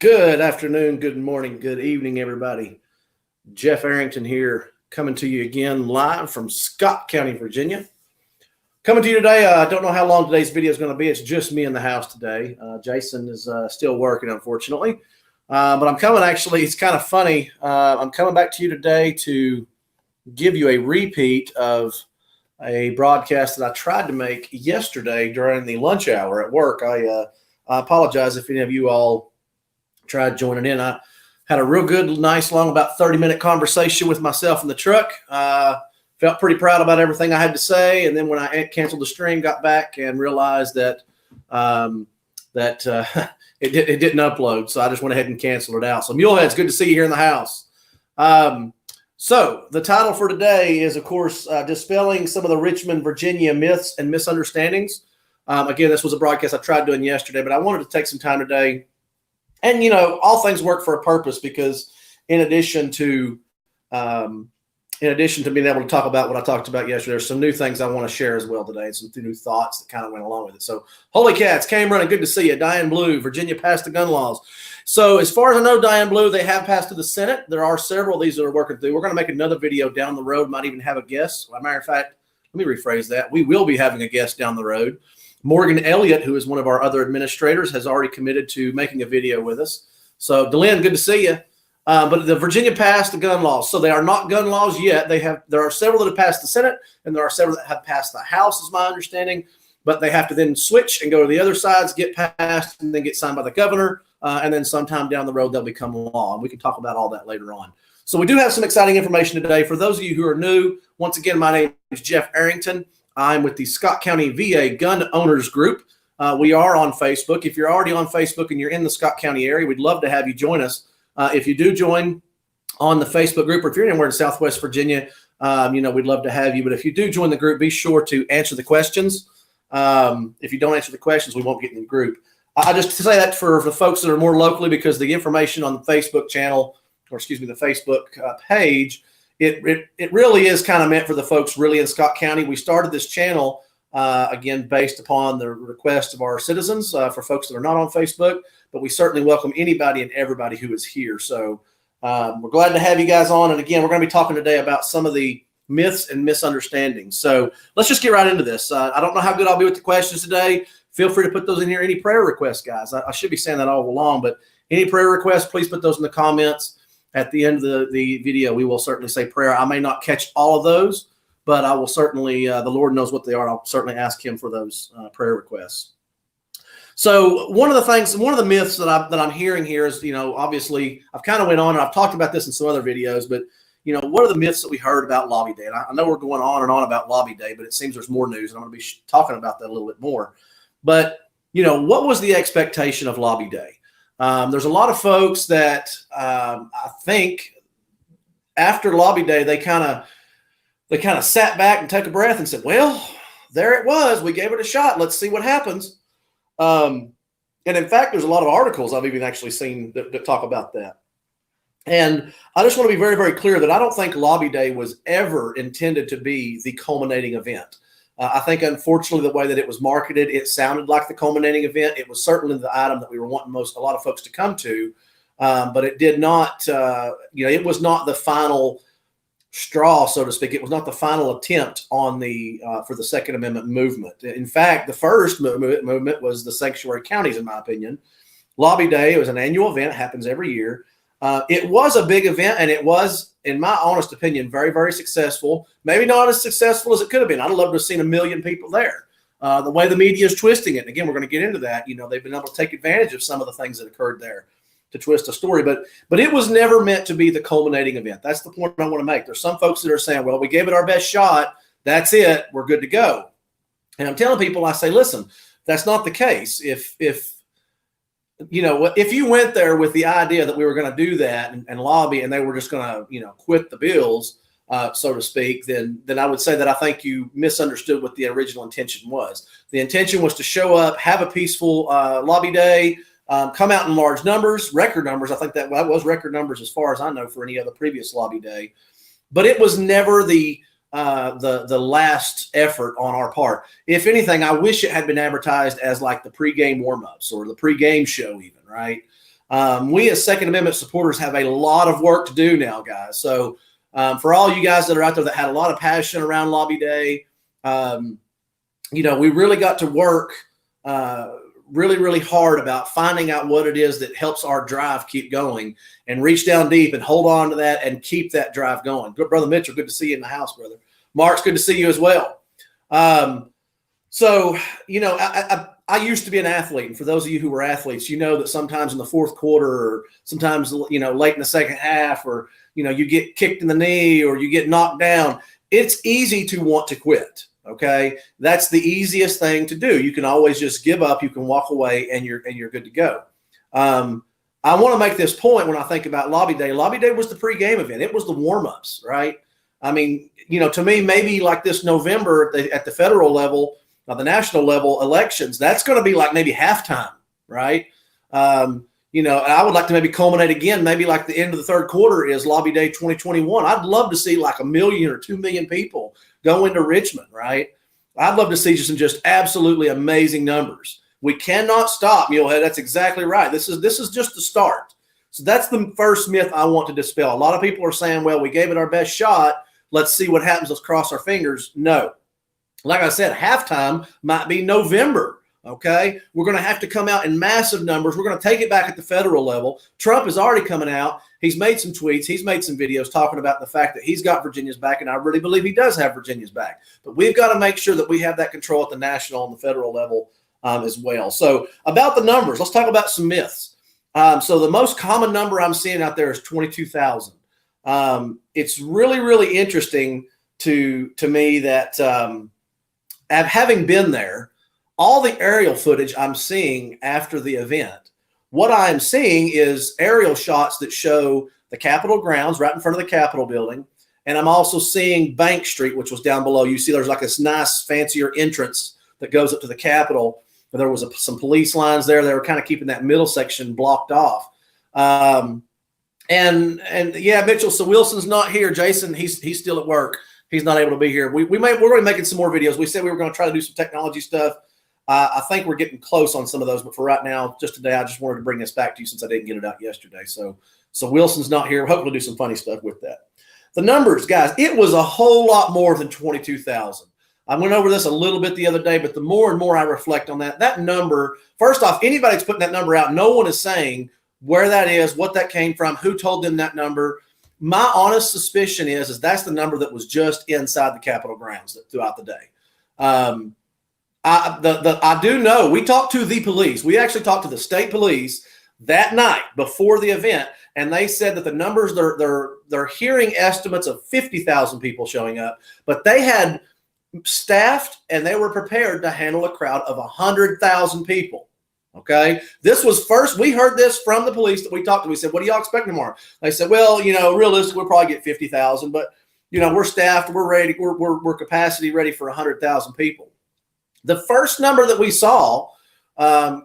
Good afternoon, good morning, good evening, everybody. Jeff Arrington here, coming to you again live from Scott County, Virginia. Coming to you today, I don't know how long today's video is going to be. It's just me in the house today. Jason is still working, unfortunately. But I'm coming, actually, it's kind of funny. I'm coming back to you today to give you a repeat of a broadcast that I tried to make yesterday during the lunch hour at work. I apologize if any of you all tried joining in. I had a real good, nice, long, about 30-minute conversation with myself in the truck. Felt pretty proud about everything I had to say. And then when I canceled the stream, got back and realized that it didn't upload. So I just went ahead and canceled it out. So Muleheads, good to see you here in the house. So the title for today is, of course, Dispelling Some of the Richmond, Virginia Myths and Misunderstandings. Again, this was a broadcast I tried doing yesterday, but I wanted to take some time today. And, you know, all things work for a purpose, because in addition to being able to talk about what I talked about yesterday, there's some new things I want to share as well today, and some new thoughts that kind of went along with it. So, Holy Cats, came running, good to see you. Diane Blue, Virginia passed the gun laws. So as far as I know, Diane Blue, they have passed to the Senate. There are several of these that are working through. We're going to make another video down the road, might even have a guest. As a matter of fact, let me rephrase that. We will be having a guest down the road. Morgan Elliott, who is one of our other administrators, has already committed to making a video with us. So, Delynn, good to see you. But the Virginia passed the gun laws. So they are not gun laws yet. There are several that have passed the Senate, and there are several that have passed the House, is my understanding. But they have to then switch and go to the other sides, get passed, and then get signed by the governor. And then sometime down the road, they'll become law. And we can talk about all that later on. So we do have some exciting information today. For those of you who are new, once again, my name is Jeff Arrington. I'm with the Scott County VA Gun Owners Group. We are on Facebook. If you're already on Facebook and you're in the Scott County area, we'd love to have you join us. If you do join on the Facebook group, or if you're anywhere in Southwest Virginia, we'd love to have you. But if you do join the group, be sure to answer the questions. If you don't answer the questions, we won't get in the group. I just say that for the folks that are more locally, because the information on the Facebook channel, the Facebook page, it really is kind of meant for the folks really in Scott County. We started this channel, again, based upon the request of our citizens, for folks that are not on Facebook, but we certainly welcome anybody and everybody who is here. So we're glad to have you guys on. And again, we're going to be talking today about some of the myths and misunderstandings. So let's just get right into this. I don't know how good I'll be with the questions today. Feel free to put those in here. Any prayer requests, guys. I should be saying that all along, but any prayer requests, please put those in the comments. At the end of the video, we will certainly say prayer. I may not catch all of those, but I will certainly, the Lord knows what they are. I'll certainly ask him for those prayer requests. So one of the myths that I'm hearing here is, obviously I've kind of went on and I've talked about this in some other videos, but what are the myths that we heard about Lobby Day? And I know we're going on and on about Lobby Day, but it seems there's more news, and I'm going to be talking about that a little bit more. But, what was the expectation of Lobby Day? There's a lot of folks that I think after Lobby Day, they kind of sat back and took a breath and said, well, there it was. We gave it a shot. Let's see what happens. And in fact, there's a lot of articles I've even actually seen that talk about that. And I just want to be very, very clear that I don't think Lobby Day was ever intended to be the culminating event. I think, unfortunately, the way that it was marketed, it sounded like the culminating event. It was certainly the item that we were wanting a lot of folks to come to, but it did not, it was not the final straw, so to speak. It was not the final attempt on for the Second Amendment movement. In fact, the first movement was the sanctuary counties, in my opinion. Lobby Day, it was an annual event, happens every year. It was a big event, and it was, in my honest opinion, very, very successful. Maybe not as successful as it could have been. I'd love to have seen 1 million people there. The way the media is twisting it, and again, we're going to get into that. They've been able to take advantage of some of the things that occurred there to twist a story, but it was never meant to be the culminating event. That's the point I want to make. There's some folks that are saying, well, we gave it our best shot. That's it. We're good to go. And I'm telling people, I say, listen, that's not the case. If you went there with the idea that we were going to do that and lobby, and they were just going to, quit the bills, so to speak, then I would say that I think you misunderstood what the original intention was. The intention was to show up, have a peaceful Lobby Day, come out in large numbers, record numbers. I think that was record numbers as far as I know for any other previous Lobby Day. But it was never the last effort on our part. If anything, I wish it had been advertised as like the pregame warm-ups or the pregame show even, right? We as Second Amendment supporters have a lot of work to do now, guys. So for all you guys that are out there that had a lot of passion around Lobby Day, we really got to work really, really hard about finding out what it is that helps our drive keep going, and reach down deep and hold on to that and keep that drive going. Good, Brother Mitchell, good to see you in the house, brother. Mark's good to see you as well. I used to be an athlete, and for those of you who were athletes, you know that sometimes in the fourth quarter, or sometimes late in the second half, or you get kicked in the knee or you get knocked down, it's easy to want to quit. Okay, that's the easiest thing to do. You can always just give up. You can walk away, and you're good to go. I want to make this point when I think about Lobby Day. Lobby Day was the pregame event. It was the warm-ups, right? I mean, to me, maybe like this November at the federal level, the national level elections, that's going to be like maybe halftime, right? And I would like to maybe culminate again, maybe like the end of the third quarter is Lobby Day 2021. I'd love to see like 1 million or 2 million people go into Richmond, right? I'd love to see some just absolutely amazing numbers. We cannot stop, Mulehead. That's exactly right. This is just the start. So that's the first myth I want to dispel. A lot of people are saying, well, we gave it our best shot. Let's see what happens. Let's cross our fingers. No. Like I said, halftime might be November. Okay, we're going to have to come out in massive numbers. We're going to take it back at the federal level. Trump is already coming out. He's made some tweets. He's made some videos talking about the fact that he's got Virginia's back, and I really believe he does have Virginia's back. But we've got to make sure that we have that control at the national and the federal level as well. So about the numbers, let's talk about some myths. So the most common number I'm seeing out there is 22,000. It's really, really interesting to me that having been there, all the aerial footage I'm seeing after the event, what I'm seeing is aerial shots that show the Capitol grounds right in front of the Capitol building. And I'm also seeing Bank Street, which was down below. You see there's like this nice fancier entrance that goes up to the Capitol. But there was some police lines there. They were kind of keeping that middle section blocked off. And yeah, Mitchell, so Wilson's not here. Jason, he's still at work. He's not able to be here. We're going to be making some more videos. We said we were going to try to do some technology stuff. I think we're getting close on some of those, but for right now, just today, I just wanted to bring this back to you since I didn't get it out yesterday. So Wilson's not here. Hopefully, do some funny stuff with that. The numbers, guys, it was a whole lot more than 22,000. I went over this a little bit the other day, but the more and more I reflect on that number, first off, anybody that's putting that number out, no one is saying where that is, what that came from, who told them that number. My honest suspicion is that's the number that was just inside the Capitol grounds throughout the day. I do know we talked to the police. We actually talked to the state police that night before the event, and they said that the numbers they're hearing estimates of 50,000 people showing up, but they had staffed and they were prepared to handle a crowd of 100,000 people. Okay, this was first. We heard this from the police that we talked to. We said, "What do y'all expect tomorrow?" They said, "Well, realistically, we'll probably get 50,000, but we're staffed, we're ready, we're capacity ready for 100,000 people." The first number that we saw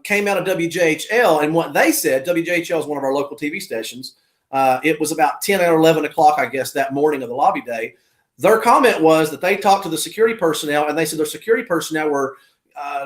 came out of WJHL, and what they said, WJHL is one of our local TV stations. It was about 10 or 11 o'clock, I guess, that morning of the Lobby Day. Their comment was that they talked to the security personnel, and they said their security personnel were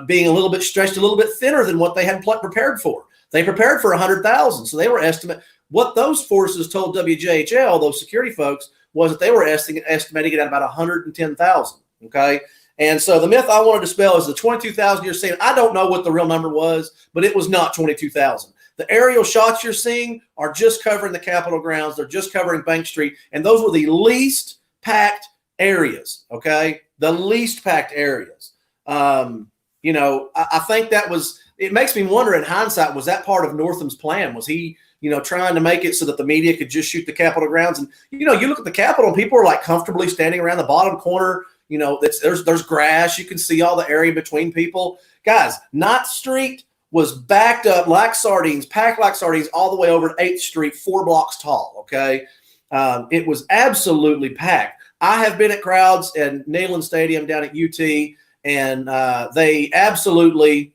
being a little bit stretched, a little bit thinner than what they had prepared for. They prepared for 100,000, so they were estimating. What those forces told WJHL, those security folks, was that they were estimating it at about 110,000. Okay. And so the myth I want to dispel is the 22,000 you're seeing. I don't know what the real number was, but it was not 22,000. The aerial shots you're seeing are just covering the Capitol grounds. They're just covering Bank Street. And those were the least packed areas, okay? The least packed areas. I think that was – it makes me wonder in hindsight, was that part of Northam's plan? Was he, trying to make it so that the media could just shoot the Capitol grounds? And, you look at the Capitol and people are like comfortably standing around the bottom corner. There's grass. You can see all the area between people. Guys, Knott Street was backed up like sardines, packed like sardines all the way over to 8th Street, 4 blocks tall, okay? It was absolutely packed. I have been at crowds at Neyland Stadium down at UT, and they absolutely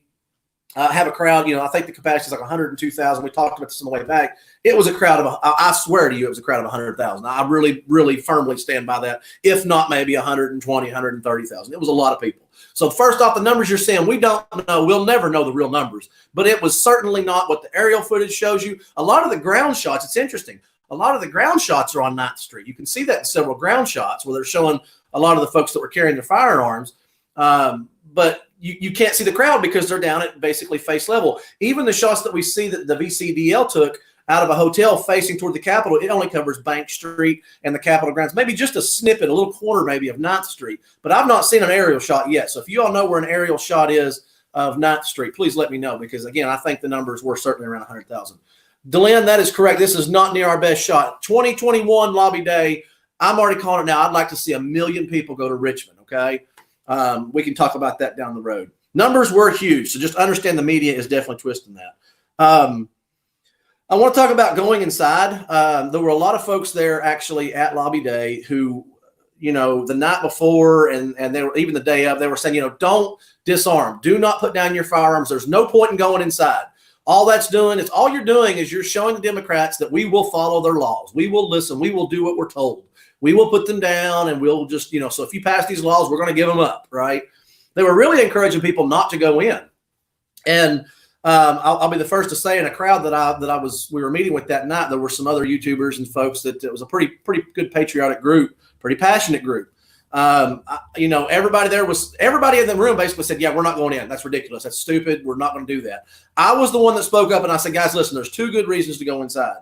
have a crowd. I think the capacity is like 102,000. We talked about this on the way back. It was a crowd of, I swear to you, it was a crowd of 100,000. I really, really firmly stand by that, if not maybe 120, 130,000. It was a lot of people. So first off, the numbers you're seeing, we don't know. We'll never know the real numbers, but it was certainly not what the aerial footage shows you. A lot of the ground shots, it's interesting. A lot of the ground shots are on 9th Street. You can see that in several ground shots where they're showing a lot of the folks that were carrying their firearms. But you can't see the crowd because they're down at basically face level. Even the shots that we see that the VCDL took out of a hotel facing toward the Capitol, it only covers Bank Street and the Capitol grounds, maybe just a snippet, a little corner maybe of 9th Street. But I've not seen an aerial shot yet. So if you all know where an aerial shot is of 9th Street, please let me know, because, again, I think the numbers were certainly around 100,000. Delenn, that is correct. This is not near our best shot. 2021 Lobby Day, I'm already calling it now. I'd like to see 1 million people go to Richmond, okay? We can talk about that down the road. Numbers were huge, so just understand the media is definitely twisting that. I want to talk about going inside. There were a lot of folks there actually at Lobby Day who, the night before and they were even the day of, they were saying, don't disarm. Do not put down your firearms. There's no point in going inside. All you're doing is you're showing the Democrats that we will follow their laws. We will listen. We will do what we're told. We will put them down, and we'll just, so if you pass these laws, we're going to give them up, right? They were really encouraging people not to go in. And I'll be the first to say, in a crowd that we were meeting with that night, there were some other YouTubers and folks that it was a pretty good patriotic group, pretty passionate group. Everybody in the room basically said, yeah, we're not going in. That's ridiculous. That's stupid. We're not going to do that. I was the one that spoke up, and I said, guys, listen, there's 2 good reasons to go inside.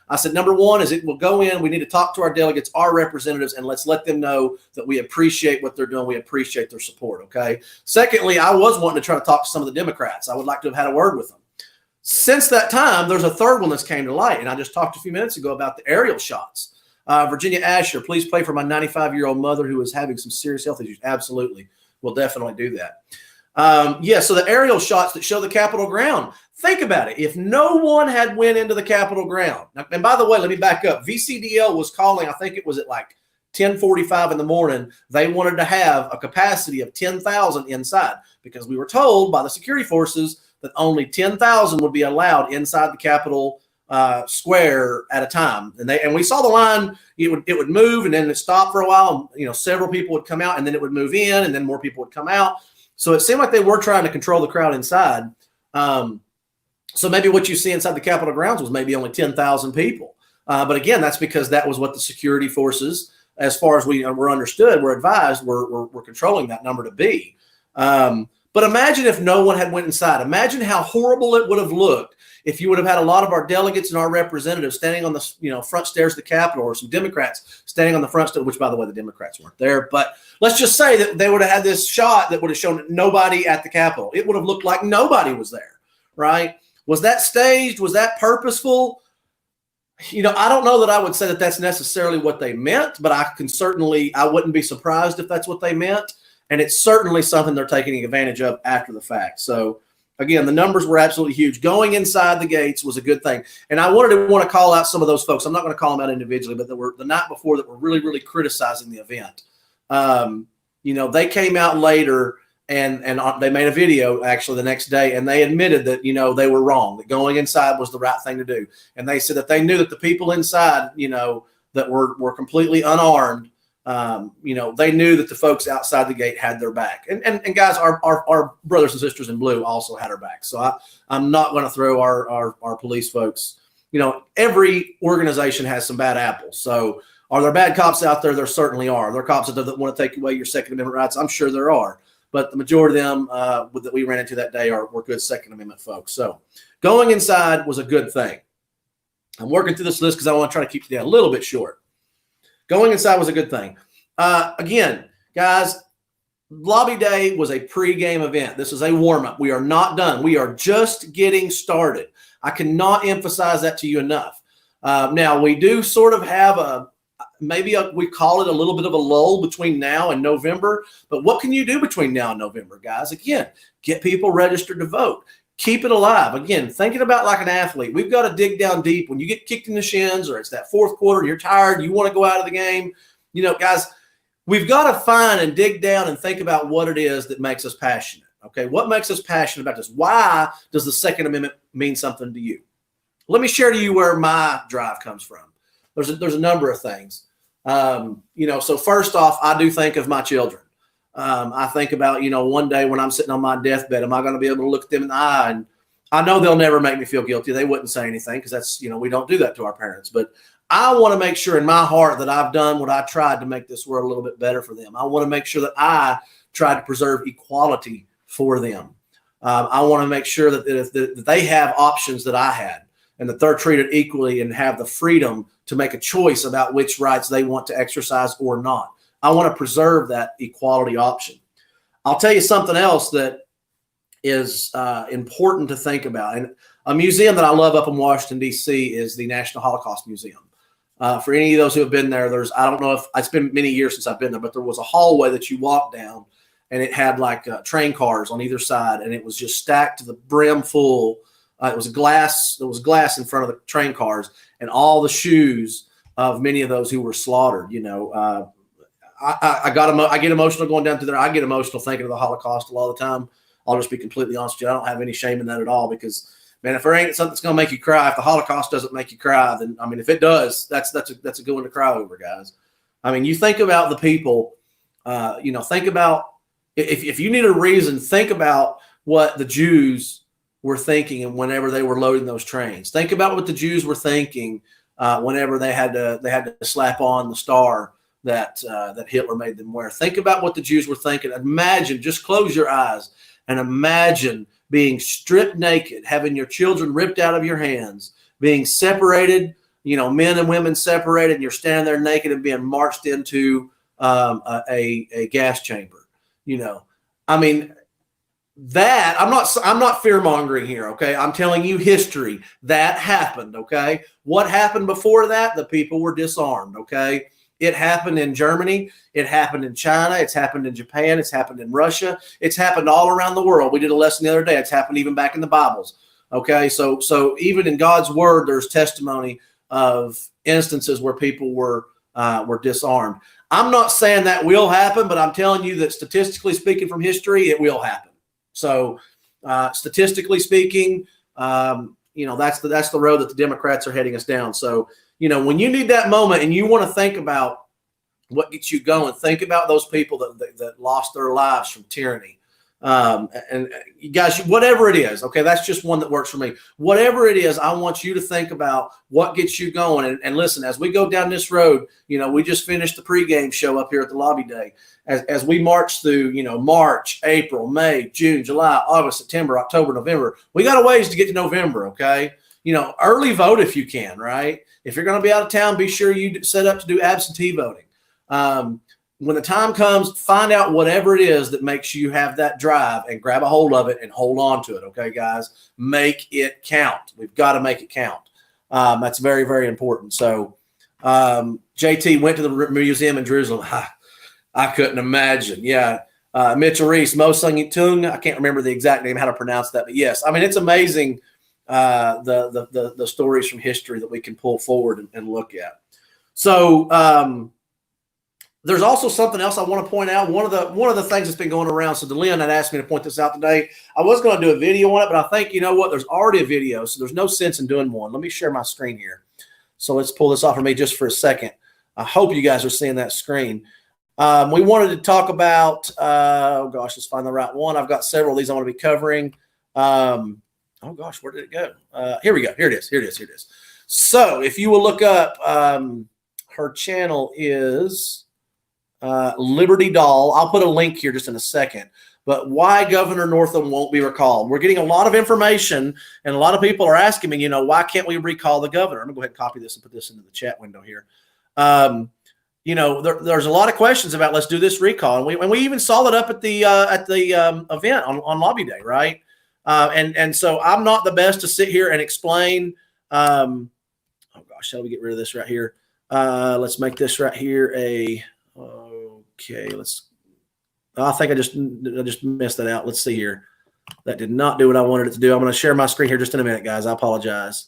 I said, number one is we'll go in. We need to talk to our delegates, our representatives, and let's let them know that we appreciate what they're doing. We appreciate their support. Okay. Secondly, I was wanting to try to talk to some of the Democrats. I would like to have had a word with them. Since that time, there's a third one that's came to light. And I just talked a few minutes ago about the aerial shots. Virginia Asher, please pray for my 95-year-old mother who is having some serious health issues. Absolutely. We'll definitely do that. So the aerial shots that show the Capitol ground, think about it. If no one had went into the Capitol ground, and by the way, let me back up. VCDL was calling, I think it was at like 10:45 in the morning. They wanted to have a capacity of 10,000 inside because we were told by the security forces that only 10,000 would be allowed inside the Capitol square at a time. And we saw the line, it would move and then it stopped for a while. Several people would come out and then it would move in and then more people would come out. So it seemed like they were trying to control the crowd inside. So maybe what you see inside the Capitol grounds was maybe only 10,000 people. But again, that's because that was what the security forces, as far as we were understood, were advised, were controlling that number to be. But imagine if no one had went inside. Imagine how horrible it would have looked if you would have had a lot of our delegates and our representatives standing on the front stairs of the Capitol, or some Democrats standing on the front stairs, which, by the way, the Democrats weren't there. But let's just say that they would have had this shot that would have shown nobody at the Capitol. It would have looked like nobody was there, right? Was that staged? Was that purposeful? I don't know that I would say that that's necessarily what they meant, but I wouldn't be surprised if that's what they meant. And it's certainly something they're taking advantage of after the fact. So, again, the numbers were absolutely huge. Going inside the gates was a good thing. And I want to call out some of those folks. I'm not going to call them out individually, but that were the night before that were really, really criticizing the event. They came out later and they made a video actually the next day, and they admitted that, they were wrong, that going inside was the right thing to do. And they said that they knew that the people inside, that were completely unarmed, they knew that the folks outside the gate had their back. And guys, our brothers and sisters in blue also had our back. So I'm not going to throw our police folks. Every organization has some bad apples. So are there bad cops out there? There certainly are. There are cops that want to take away your Second Amendment rights. I'm sure there are. But the majority of them that we ran into that day were good Second Amendment folks. So going inside was a good thing. I'm working through this list because I want to try to keep it a little bit short. Going inside was a good thing. Again, guys, Lobby Day was a pregame event. This is a warm-up. We are not done. We are just getting started. I cannot emphasize that to you enough. Now, we do sort of have we call it a little bit of a lull between now and November. But what can you do between now and November, guys? Again, get people registered to vote. Keep it alive. Again, thinking about like an athlete, we've got to dig down deep. When you get kicked in the shins or it's that fourth quarter and you're tired, you want to go out of the game, guys, we've got to find and dig down and think about what it is that makes us passionate. Okay, what makes us passionate about this? Why does the Second Amendment mean something to you? Let me share to you where my drive comes from. There's a number of things. So first off, I do think of my children. I think about, one day when I'm sitting on my deathbed, am I going to be able to look them in the eye? And I know they'll never make me feel guilty. They wouldn't say anything because that's, we don't do that to our parents. But I want to make sure in my heart that I've done what I tried to make this world a little bit better for them. I want to make sure that I tried to preserve equality for them. I want to make sure that they have options that I had, and that they're treated equally and have the freedom to make a choice about which rights they want to exercise or not. I want to preserve that equality option. I'll tell you something else that is important to think about. And a museum that I love up in Washington, D.C. is the National Holocaust Museum. For any of those who have been there, I don't know if it's been many years since I've been there, but there was a hallway that you walked down, and it had like train cars on either side, and it was just stacked to the brim full. It was glass. There was glass in front of the train cars, and all the shoes of many of those who were slaughtered. I get emotional going down through there. I get emotional thinking of the Holocaust a lot of the time. I'll just be completely honest with you. I don't have any shame in that at all, because, man, if there ain't something that's going to make you cry, if the Holocaust doesn't make you cry, then, I mean, if it does, that's a good one to cry over, guys. I mean, you think about the people, think about, if you need a reason, think about what the Jews were thinking and whenever they were loading those trains. Think about what the Jews were thinking whenever they had to slap on the star that Hitler made them wear. Think about what the Jews were thinking. Imagine, just close your eyes and imagine being stripped naked, having your children ripped out of your hands, being separated, men and women separated, and you're standing there naked and being marched into a gas chamber. I mean, that I'm not fear mongering here. Okay. I'm telling you history that happened. Okay. What happened before that? The people were disarmed. Okay. It happened in Germany. It happened in China. It's happened in Japan. It's happened in Russia. It's happened all around the world. We did a lesson the other day. It's happened even back in the Bibles. Okay. So even in God's word, there's testimony of instances where people were disarmed. I'm not saying that will happen, but I'm telling you that statistically speaking from history, it will happen. So statistically speaking, that's the road that the Democrats are heading us down. So, when you need that moment and you want to think about what gets you going, think about those people that lost their lives from tyranny. And you guys, whatever it is, okay, that's just one that works for me. Whatever it is, I want you to think about what gets you going. And listen, as we go down this road, we just finished the pregame show up here at the lobby day. As we march through, March, April, May, June, July, August, September, October, November, we got a ways to get to November, okay? Early vote if you can, right? If you're going to be out of town, be sure you set up to do absentee voting. When the time comes, find out whatever it is that makes you have that drive and grab a hold of it and hold on to it, okay, guys? Make it count. We've got to make it count. That's very, very important. So JT went to the museum in Jerusalem. I couldn't imagine. Yeah. Mitchell Reese, Mo Sung Tung. I can't remember the exact name, how to pronounce that, but yes. I mean, it's amazing the stories from history that we can pull forward and look at. So there's also something else I want to point out. One of the things that's been going around. So DeLeon had asked me to point this out today. I was going to do a video on it, but I think, there's already a video, so there's no sense in doing one. Let me share my screen here. So let's pull this off of me just for a second. I hope you guys are seeing that screen. We wanted to talk about, let's find the right one. I've got several of these I want to be covering. Where did it go? Here we go. Here it is. So if you will look up, her channel is Liberty Doll. I'll put a link here just in a second. But why Governor Northam won't be recalled? We're getting a lot of information, and a lot of people are asking me, why can't we recall the governor? I'm going to go ahead and copy this and put this into the chat window here. There's a lot of questions about let's do this recall, and we even saw it up at the event on Lobby Day, right? And so I'm not the best to sit here and explain. Shall we get rid of this right here? Let's make this right here I think I just messed that out. Let's see here. That did not do what I wanted it to do. I'm going to share my screen here just in a minute, guys. I apologize.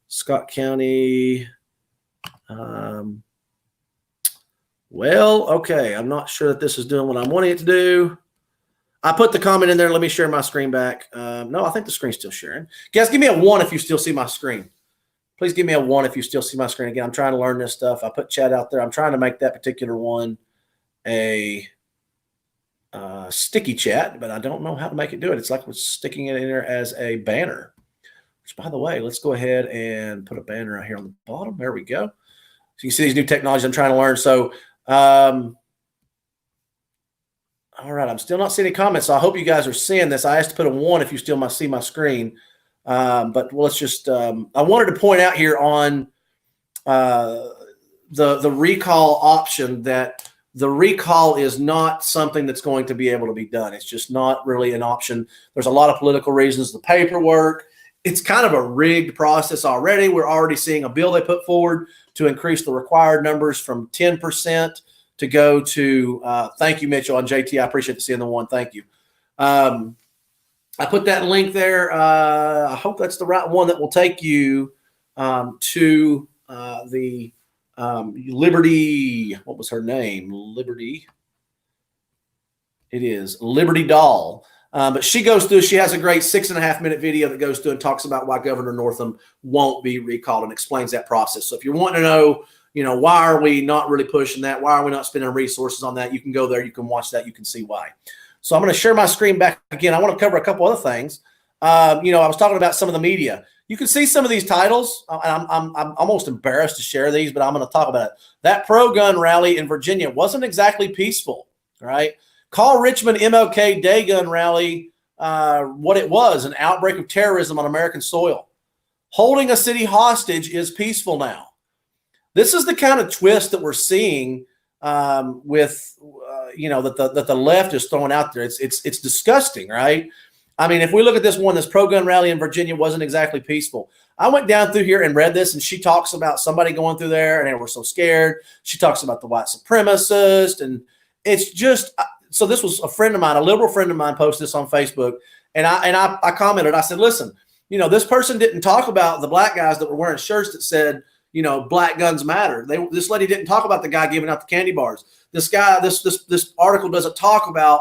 Scott County. Okay. I'm not sure that this is doing what I'm wanting it to do. I put the comment in there. Let me share my screen back. No, I think the screen's still sharing. Guys, give me a 1 if you still see my screen. Please give me a 1 if you still see my screen. Again, I'm trying to learn this stuff. I put chat out there. I'm trying to make that particular one a sticky chat, but I don't know how to make it do it. It's like we're sticking it in there as a banner, which, by the way, let's go ahead and put a banner right here on the bottom. There we go. So you see these new technologies I'm trying to learn. So, all right, I'm still not seeing any comments, so I hope you guys are seeing this. I asked to put a 1 if you still see my screen. But let's just I wanted to point out here on the recall option that the recall is not something that's going to be able to be done. It's just not really an option. There's a lot of political reasons, the paperwork. It's kind of a rigged process already. We're already seeing a bill they put forward to increase the required numbers from 10% to go to, thank you, Mitchell, on JT. I appreciate seeing the 1. Thank you. I put that link there. I hope that's the right one that will take you to the Liberty. What was her name? Liberty. It is Liberty Doll. But she goes through, she has a great 6.5-minute video that goes through and talks about why Governor Northam won't be recalled and explains that process. So if you're wanting to know, why are we not really pushing that? Why are we not spending resources on that? You can go there. You can watch that. You can see why. So I'm going to share my screen back again. I want to cover a couple other things. I was talking about some of the media. You can see some of these titles. I'm almost embarrassed to share these, but I'm going to talk about it. That pro-gun rally in Virginia wasn't exactly peaceful, right? Call Richmond MLK Day gun rally what it was, an outbreak of terrorism on American soil. Holding a city hostage is peaceful now. This is the kind of twist that we're seeing with that the left is throwing out there. It's disgusting, right? I mean, if we look at this one, this pro-gun rally in Virginia wasn't exactly peaceful. I went down through here and read this, and she talks about somebody going through there, and they were so scared. She talks about the white supremacist, and it's just so. This was a friend of mine, a liberal friend of mine, posted this on Facebook, and I commented. I said, listen, this person didn't talk about the black guys that were wearing shirts that said, black guns matter. This lady didn't talk about the guy giving out the candy bars. This guy, this article doesn't talk about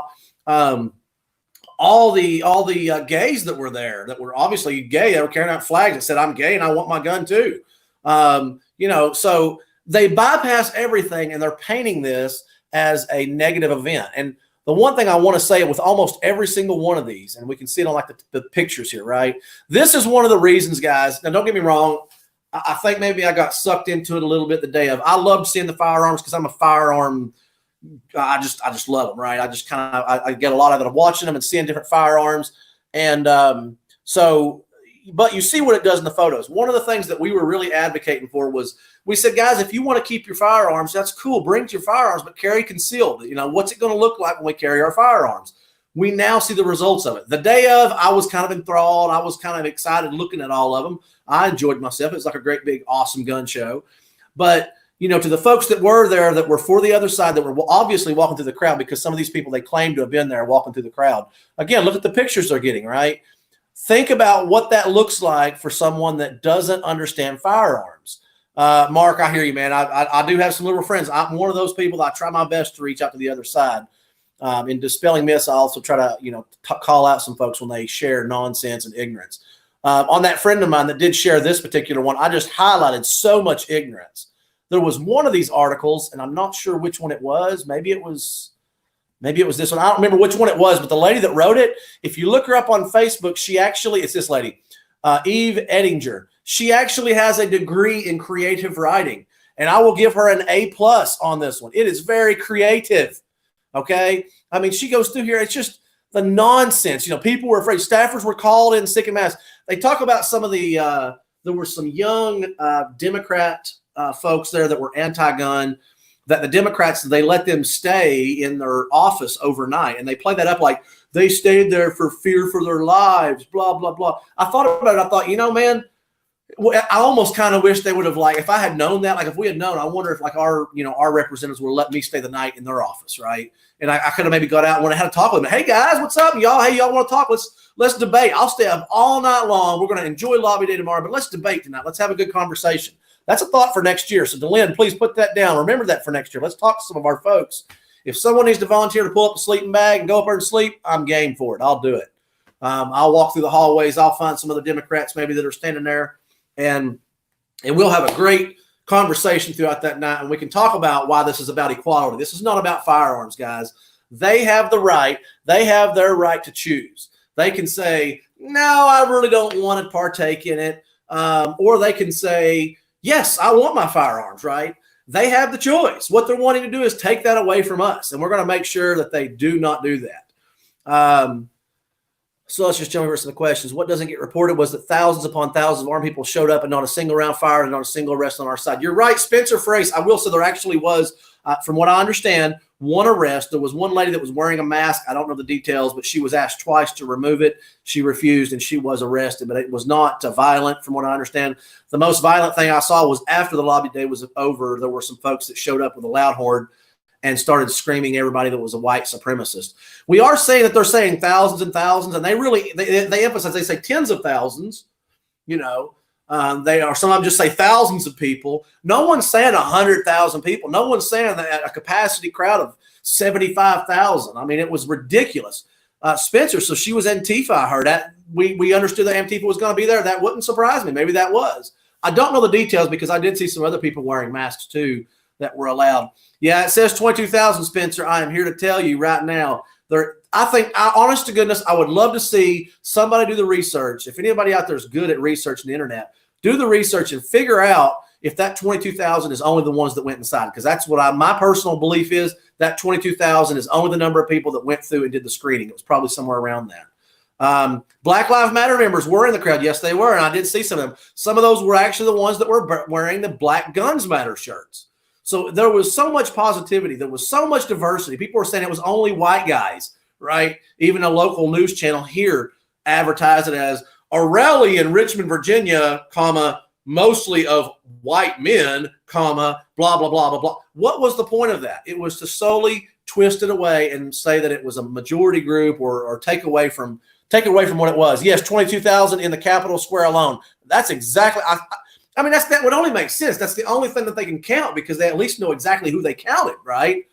all the gays that were there, that were obviously gay. They were carrying out flags that said, I'm gay and I want my gun too. So they bypass everything and they're painting this as a negative event. And the one thing I want to say with almost every single one of these, and we can see it on like the pictures here, right? This is one of the reasons, guys. Now, don't get me wrong. I think maybe I got sucked into it a little bit the day of. I loved seeing the firearms because I'm a firearm. I just love them, right? I just kind of I get a lot of it of watching them and seeing different firearms, and but you see what it does in the photos. One of the things that we were really advocating for was we said, guys, if you want to keep your firearms, that's cool. Bring your firearms, but carry concealed. What's it going to look like when we carry our firearms? We now see the results of it. The day of, I was kind of enthralled. I was kind of excited looking at all of them. I enjoyed myself. It was like a great, big, awesome gun show. But, to the folks that were there, that were for the other side, that were obviously walking through the crowd, because some of these people, they claim to have been there walking through the crowd. Again, look at the pictures they're getting, right? Think about what that looks like for someone that doesn't understand firearms. Mark, I hear you, man. I do have some liberal friends. I'm one of those people that I try my best to reach out to the other side. In Dispelling Myths, I also try to, call out some folks when they share nonsense and ignorance. On that friend of mine that did share this particular one, I just highlighted so much ignorance. There was one of these articles, and I'm not sure which one it was. Maybe it was this one. I don't remember which one it was, but the lady that wrote it, if you look her up on Facebook, it's this lady, Eve Ettinger. She actually has a degree in creative writing, and I will give her an A+ on this one. It is very creative. Okay. I mean, she goes through here. It's just the nonsense. People were afraid. Staffers were called in sick and mass. They talk about some of the, there were some young Democrat folks there that were anti-gun, that the Democrats, they let them stay in their office overnight. And they play that up like they stayed there for fear for their lives, blah, blah, blah. I thought about it. I thought, man, I almost kind of wish they would have, if I had known that, if we had known, I wonder if our representatives would let me stay the night in their office. Right. And I could have maybe got out and had a talk with them. Hey guys, what's up? Y'all want to talk? Let's debate. I'll stay up all night long. We're going to enjoy lobby day tomorrow, but let's debate tonight. Let's have a good conversation. That's a thought for next year. So DeLynn, please put that down. Remember that for next year. Let's talk to some of our folks. If someone needs to volunteer to pull up a sleeping bag and go up there and sleep, I'm game for it. I'll do it. I'll walk through the hallways. I'll find some of the Democrats maybe that are standing there, and we'll have a great conversation throughout that night, and we can talk about why this is about equality. This is not about firearms, guys. they have the right. They have their right to choose. They can say, no, I really don't want to partake in it. Or they can say, yes, I want my firearms, right? They have the choice. What they're wanting to do is take that away from us, and we're going to make sure that they do not do that. So let's just jump over to some questions. What doesn't get reported was that thousands upon thousands of armed people showed up and not a single round fired and not a single arrest on our side. You're right, Spencer Frace. I will say there actually was, from what I understand, one arrest. There was one lady that was wearing a mask. I don't know the details, but she was asked twice to remove it. She refused, and she was arrested, but it was not violent from what I understand. The most violent thing I saw was after the lobby day was over, there were some folks that showed up with a loud horn and started screaming everybody that was a white supremacist. We are saying that they're saying thousands and thousands, and they emphasize, they say tens of thousands, they are, some of them just say thousands of people. No one's saying 100,000 people. No one's saying that a capacity crowd of 75,000. I mean, it was ridiculous. Spencer, so she was Antifa, I heard that. We understood that Antifa was going to be there. That wouldn't surprise me. Maybe that was. I don't know the details because I did see some other people wearing masks too that were allowed. Yeah, it says 22,000, Spencer. I am here to tell you right now. I think, honest to goodness, I would love to see somebody do the research. If anybody out there is good at researching the internet, do the research and figure out if that 22,000 is only the ones that went inside. Because that's what my personal belief is. That 22,000 is only the number of people that went through and did the screening. It was probably somewhere around that. Black Lives Matter members were in the crowd. Yes, they were. And I did see some of them. Some of those were actually the ones that were wearing the Black Guns Matter shirts. So there was so much positivity. There was so much diversity. People were saying it was only white guys, right? Even a local news channel here advertised it as a rally in Richmond, Virginia, mostly of white men, blah, blah, blah, blah, blah. What was the point of that? It was to solely twist it away and say that it was a majority group or take away from what it was. Yes, 22,000 in the Capitol Square alone. That's exactly I mean, that would only make sense. That's the only thing that they can count because they at least know exactly who they counted, right?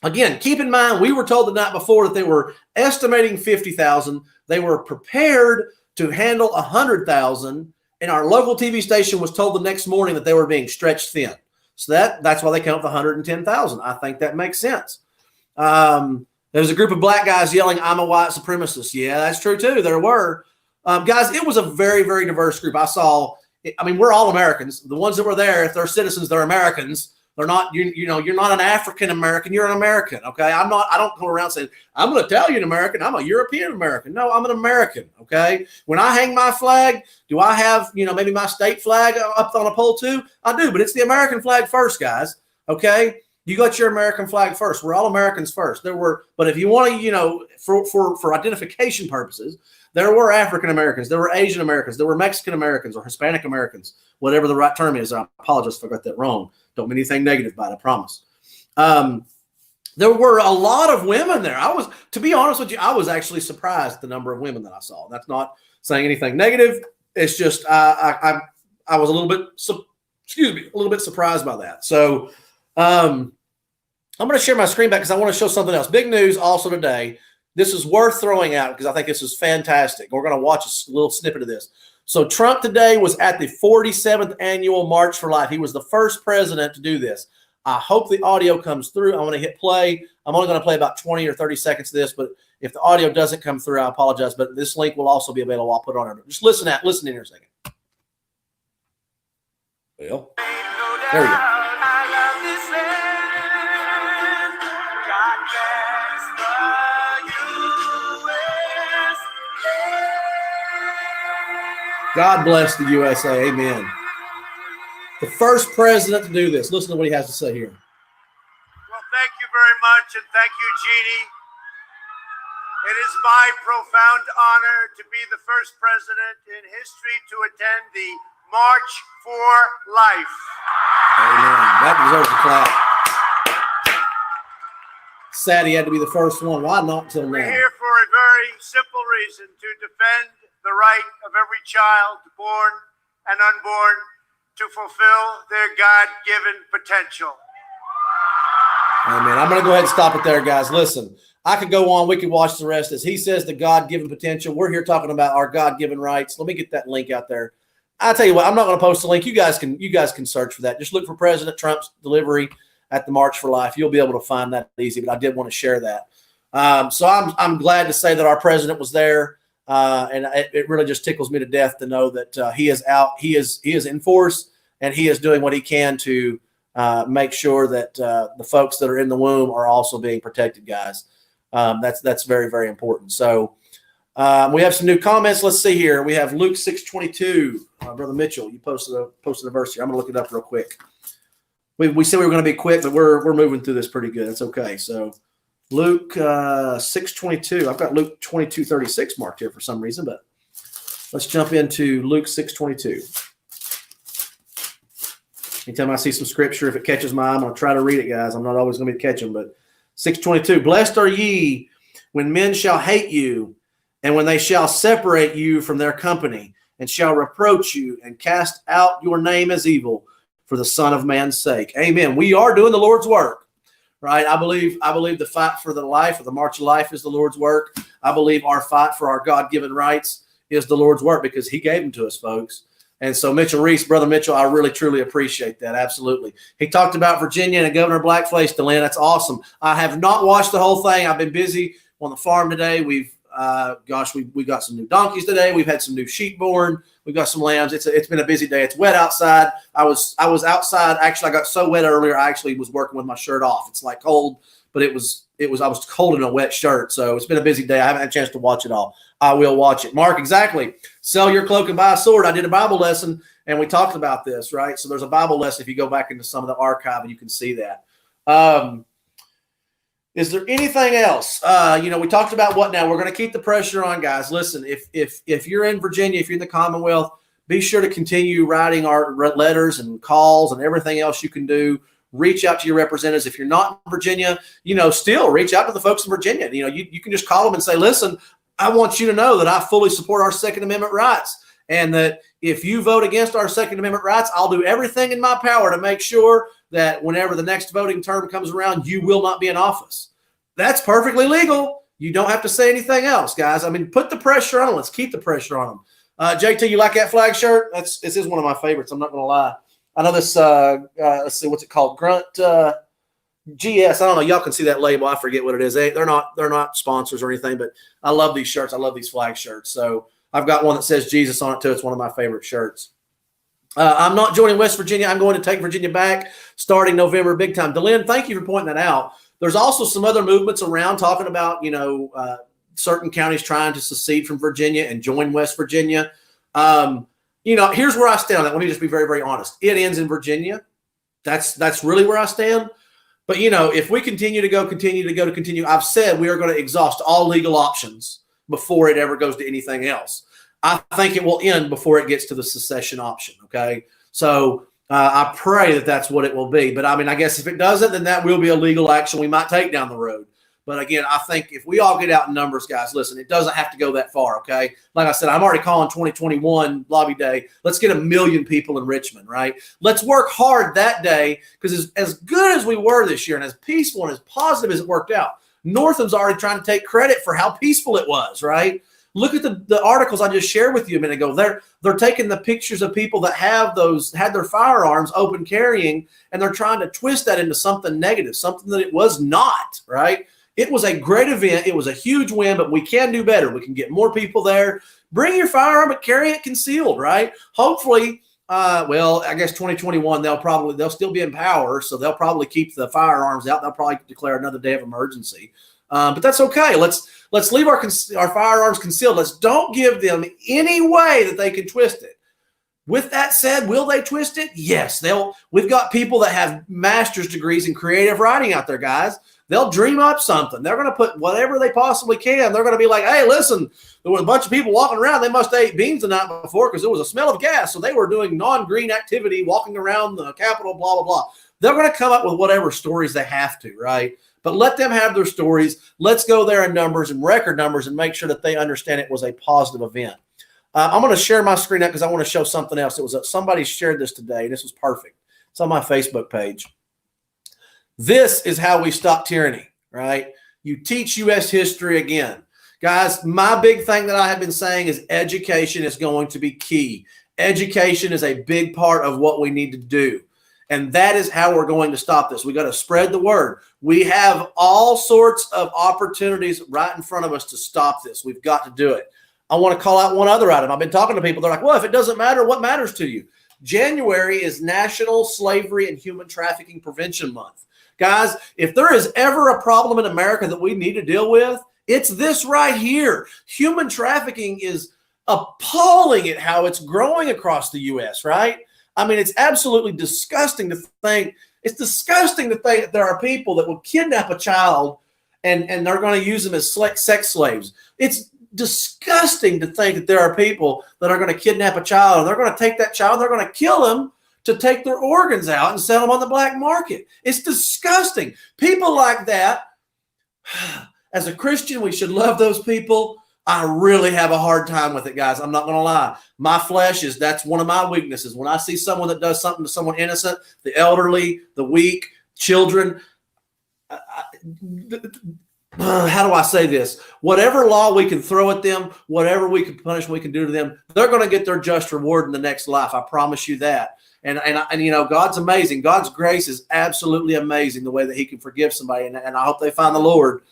Again, keep in mind, we were told the night before that they were estimating 50,000. They were prepared to handle 100,000, and our local TV station was told the next morning that they were being stretched thin. So that's why they count the 110,000. I think that makes sense. There was a group of black guys yelling, "I'm a white supremacist." Yeah, that's true too. There were. Guys, it was a very, very diverse group. We're all Americans. The ones that were there, if they're citizens, they're Americans. They're not, you're not an African American. You're an American. Okay. I don't go around saying, I'm an Italian American. I'm a European American. No, I'm an American. Okay. When I hang my flag, do I have, maybe my state flag up on a pole too? I do, but it's the American flag first, guys. Okay. You got your American flag first. We're all Americans first. But if you want to, for identification purposes, there were African Americans, there were Asian Americans, there were Mexican Americans or Hispanic Americans, whatever the right term is. I apologize if I got that wrong. Don't mean anything negative by it, I promise. There were a lot of women there. To be honest with you, I was actually surprised at the number of women that I saw. That's not saying anything negative. It's just I was a little bit surprised by that. So I'm going to share my screen back because I want to show something else. Big news also today. This is worth throwing out because I think this is fantastic. We're going to watch a little snippet of this. So Trump today was at the 47th annual March for Life. He was the first president to do this. I hope the audio comes through. I'm going to hit play. I'm only going to play about 20 or 30 seconds of this, but if the audio doesn't come through, I apologize. But this link will also be available. I'll put it on it. Just listen in here a second. Well, there we go. God bless the USA. Amen. The first president to do this. Listen to what he has to say here. Well, thank you very much, and thank you, Jeannie. It is my profound honor to be the first president in history to attend the March for Life. Amen. That deserves a clap. Sad he had to be the first one. Why not till now? We're here for a very simple reason: to defend the right of every child, born and unborn, to fulfill their God-given potential. Amen. I'm going to go ahead and stop it there, guys. Listen, I could go on. We could watch the rest. As he says, the God-given potential. We're here talking about our God-given rights. Let me get that link out there. I'll tell you what, I'm not going to post the link. You guys can search for that. Just look for President Trump's delivery, at the March for Life. You'll be able to find that easy, but I did want to share that. So I'm glad to say that our president was there, and it really just tickles me to death to know that he is out, he is in force, and he is doing what he can to make sure that the folks that are in the womb are also being protected, guys. That's very, very important. So we have some new comments. Let's see here. We have Luke 6:22. Brother Mitchell, you posted a verse here. I'm going to look it up real quick. We said we were going to be quick, but we're moving through this pretty good. That's okay. So Luke 6:22. I've got Luke 22:36 marked here for some reason, but let's jump into Luke 6:22. Anytime I see some scripture, if it catches my eye, I'm going to try to read it, guys. I'm not always going to be catching, but 6:22. Blessed are ye when men shall hate you, and when they shall separate you from their company, and shall reproach you, and cast out your name as evil for the Son of Man's sake. Amen. We are doing the Lord's work, right? I believe the fight for the life, or the March of Life, is the Lord's work. I believe our fight for our God-given rights is the Lord's work, because he gave them to us, folks. And so Mitchell Reese, Brother Mitchell, I really, truly appreciate that. Absolutely. He talked about Virginia and Governor Blackface, DeLynn. That's awesome. I have not watched the whole thing. I've been busy on the farm today. We got some new donkeys today. We've had some new sheep born. We've got some lambs. It's been a busy day. It's wet outside. I was outside. Actually, I got so wet earlier. I actually was working with my shirt off. It's like cold, but I was cold in a wet shirt. So it's been a busy day. I haven't had a chance to watch it all. I will watch it. Mark, exactly. Sell your cloak and buy a sword. I did a Bible lesson and we talked about this, right? So there's a Bible lesson if you go back into some of the archive and you can see that. Is there anything else? We talked about what now? We're going to keep the pressure on, guys. Listen, if you're in Virginia, if you're in the Commonwealth, be sure to continue writing our letters and calls and everything else you can do. Reach out to your representatives. If you're not in Virginia, still reach out to the folks in Virginia. You can just call them and say, listen, I want you to know that I fully support our Second Amendment rights, and that if you vote against our Second Amendment rights, I'll do everything in my power to make sure that whenever the next voting term comes around, you will not be in office. That's perfectly legal. You don't have to say anything else, guys. I mean, put the pressure on them. Let's keep the pressure on them. JT, you like that flag shirt? This is one of my favorites. I'm not going to lie. I know this, let's see, what's it called? Grunt GS. I don't know. Y'all can see that label. I forget what it is. They're not sponsors or anything, but I love these shirts. I love these flag shirts. So I've got one that says Jesus on it too. It's one of my favorite shirts. I'm not joining West Virginia. I'm going to take Virginia back starting November big time. DeLynn, thank you for pointing that out. There's also some other movements around talking about, certain counties trying to secede from Virginia and join West Virginia. Here's where I stand on that. Let me just be very, very honest. It ends in Virginia. That's really where I stand. But, if we continue, I've said we are going to exhaust all legal options before it ever goes to anything else. I think it will end before it gets to the secession option. Okay. So I pray that that's what it will be. But I guess if it doesn't, then that will be a legal action we might take down the road. But again, I think if we all get out in numbers, guys, listen, it doesn't have to go that far, okay? Like I said, I'm already calling 2021 lobby day. Let's get 1 million people in Richmond, right? Let's work hard that day, because as good as we were this year and as peaceful and as positive as it worked out, Northam's already trying to take credit for how peaceful it was, right? Look at the articles I just shared with you a minute ago. They're taking the pictures of people that had their firearms open carrying, and they're trying to twist that into something negative, something that it was not, right? It was a great event. It was a huge win, but we can do better. We can get more people there. Bring your firearm, but carry it concealed, right? Hopefully, I guess 2021, they'll still be in power, so they'll probably keep the firearms out. They'll probably declare another day of emergency. But that's okay. Let's leave our firearms concealed. Let's don't give them any way that they can twist it. With that said, will they twist it? Yes. We've got people that have master's degrees in creative writing out there, guys. They'll dream up something. They're going to put whatever they possibly can. They're going to be like, hey, listen, there was a bunch of people walking around. They must have ate beans the night before because there was a smell of gas. So they were doing non-green activity, walking around the Capitol, blah, blah, blah. They're going to come up with whatever stories they have to, right? But let them have their stories. Let's go there in numbers and record numbers and make sure that they understand it was a positive event. I'm going to share my screen up because I want to show something else. It was somebody shared this today, and this was perfect. It's on my Facebook page. This is how we stop tyranny, right? You teach U.S. history again. Guys, my big thing that I have been saying is education is going to be key. Education is a big part of what we need to do. And that is how we're going to stop this. We got to spread the word. We have all sorts of opportunities right in front of us to stop this. We've got to do it. I want to call out one other item. I've been talking to people. They're like, well, if it doesn't matter, what matters to you? January is National Slavery and Human Trafficking Prevention Month. Guys, if there is ever a problem in America that we need to deal with, it's this right here. Human trafficking is appalling at how it's growing across the U.S., right? I mean, it's absolutely disgusting to think. It's disgusting to think that there are people that will kidnap a child and they're going to use them as sex slaves. It's disgusting to think that there are people that are going to kidnap a child and they're going to take that child, they're going to kill him to take their organs out and sell them on the black market. It's disgusting. People like that, as a Christian, we should love those people. I really have a hard time with it, guys. I'm not going to lie. My flesh that's one of my weaknesses. When I see someone that does something to someone innocent, the elderly, the weak, children, how do I say this? Whatever law we can throw at them, whatever we can punish, we can do to them, they're going to get their just reward in the next life. I promise you that. And you know, God's amazing. God's grace is absolutely amazing, the way that he can forgive somebody. And I hope they find the Lord.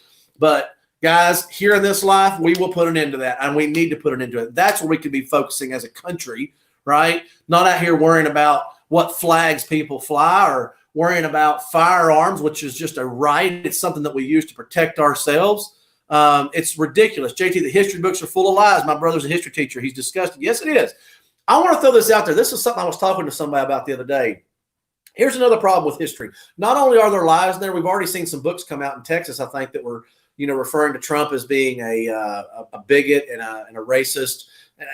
But guys, here in this life, we will put an end to that. And we need to put an end to it. That's where we can be focusing as a country, right? Not out here worrying about what flags people fly or worrying about firearms, which is just a right. It's something that we use to protect ourselves. It's ridiculous. JT, the history books are full of lies. My brother's a history teacher. He's disgusted. Yes, it is. I want to throw this out there. This is something I was talking to somebody about the other day. Here's another problem with history. Not only are there lies in there, we've already seen some books come out in Texas, I think, that were, you know, referring to Trump as being a bigot and a racist.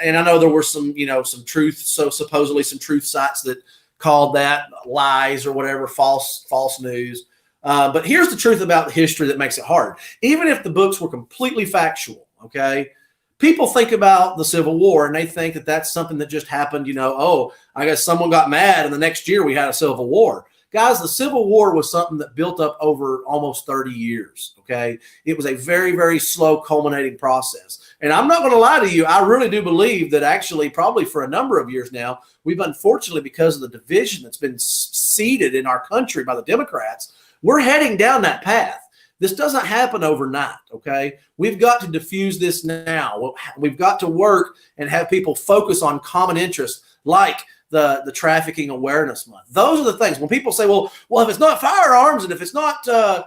And I know there were some, you know, some truth, so supposedly some truth sites that called that lies or whatever, false news. But here's the truth about history that makes it hard. Even if the books were completely factual, okay, people think about the Civil War and they think that that's something that just happened, you know, oh, I guess someone got mad and the next year we had a Civil War. Guys, the Civil War was something that built up over almost 30 years, okay? It was a very, very slow culminating process. And I'm not going to lie to you, I really do believe that actually probably for a number of years now, we've unfortunately, because of the division that's been seeded in our country by the Democrats, we're heading down that path. This doesn't happen overnight, okay? We've got to diffuse this now. We've got to work and have people focus on common interests like the Trafficking Awareness Month. Those are the things. When people say, well, if it's not firearms and if it's not the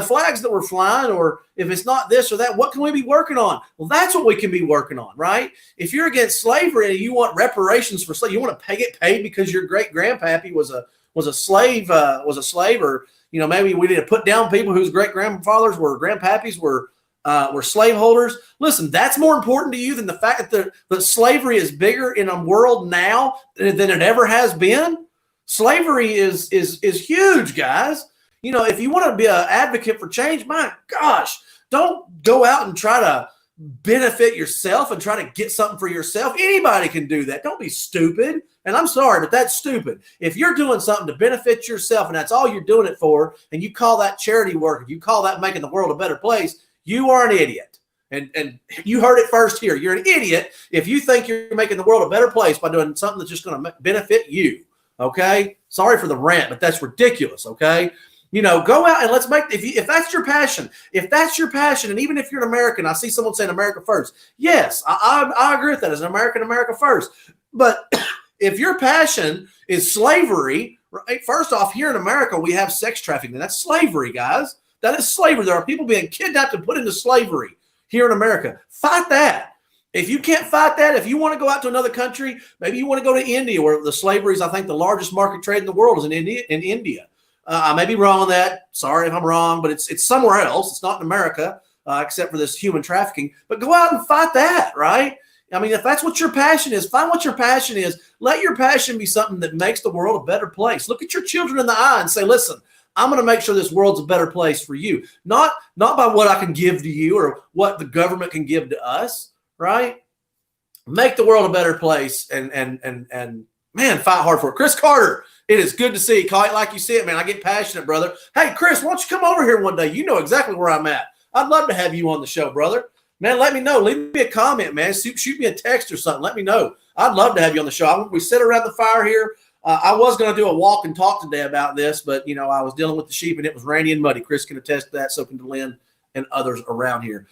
flags that we're flying, or if it's not this or that, what can we be working on? Well, that's what we can be working on, right? If you're against slavery and you want reparations for slavery, you want to get paid because your great grandpappy was a slave, or you know, maybe we need to put down people whose great grandfathers were grandpappies were slaveholders. Listen, that's more important to you than the fact that slavery is bigger in a world now than it ever has been. Slavery is huge, guys. You know, if you want to be an advocate for change, my gosh, don't go out and try to benefit yourself and try to get something for yourself. Anybody can do that. Don't be stupid. And I'm sorry, but that's stupid. If you're doing something to benefit yourself and that's all you're doing it for, and you call that charity work, and you call that making the world a better place, you are an idiot. And you heard it first here. You're an idiot if you think you're making the world a better place by doing something that's just going to benefit you. Okay? Sorry for the rant, but that's ridiculous. Okay? You know, go out and let's make, if that's your passion, and even if you're an American, I see someone saying America first. Yes, I agree with that as an American, America first. But if your passion is slavery, right? First off, here in America, we have sex trafficking. That's slavery, guys. That is slavery. There are people being kidnapped and put into slavery here in America. Fight that. If you can't fight that, if you want to go out to another country, maybe you want to go to India, where the slavery is, I think, the largest market trade in the world is in India. I may be wrong on that. Sorry if I'm wrong, but it's somewhere else. It's not in America, except for this human trafficking. But go out and fight that, right? I mean, if that's what your passion is, find what your passion is. Let your passion be something that makes the world a better place. Look at your children in the eye and say, listen, I'm going to make sure this world's a better place for you. Not by what I can give to you or what the government can give to us, right? Make the world a better place and man, fight hard for it. Chris Carter, it is good to see you. Call it like you see it, man. I get passionate, brother. Hey, Chris, why don't you come over here one day? You know exactly where I'm at. I'd love to have you on the show, brother. Man, let me know. Leave me a comment, man. Shoot me a text or something. Let me know. I'd love to have you on the show. We sit around the fire here. I was going to do a walk and talk today about this, but, I was dealing with the sheep and it was rainy and muddy. Chris can attest to that, so can Lynn and others around here.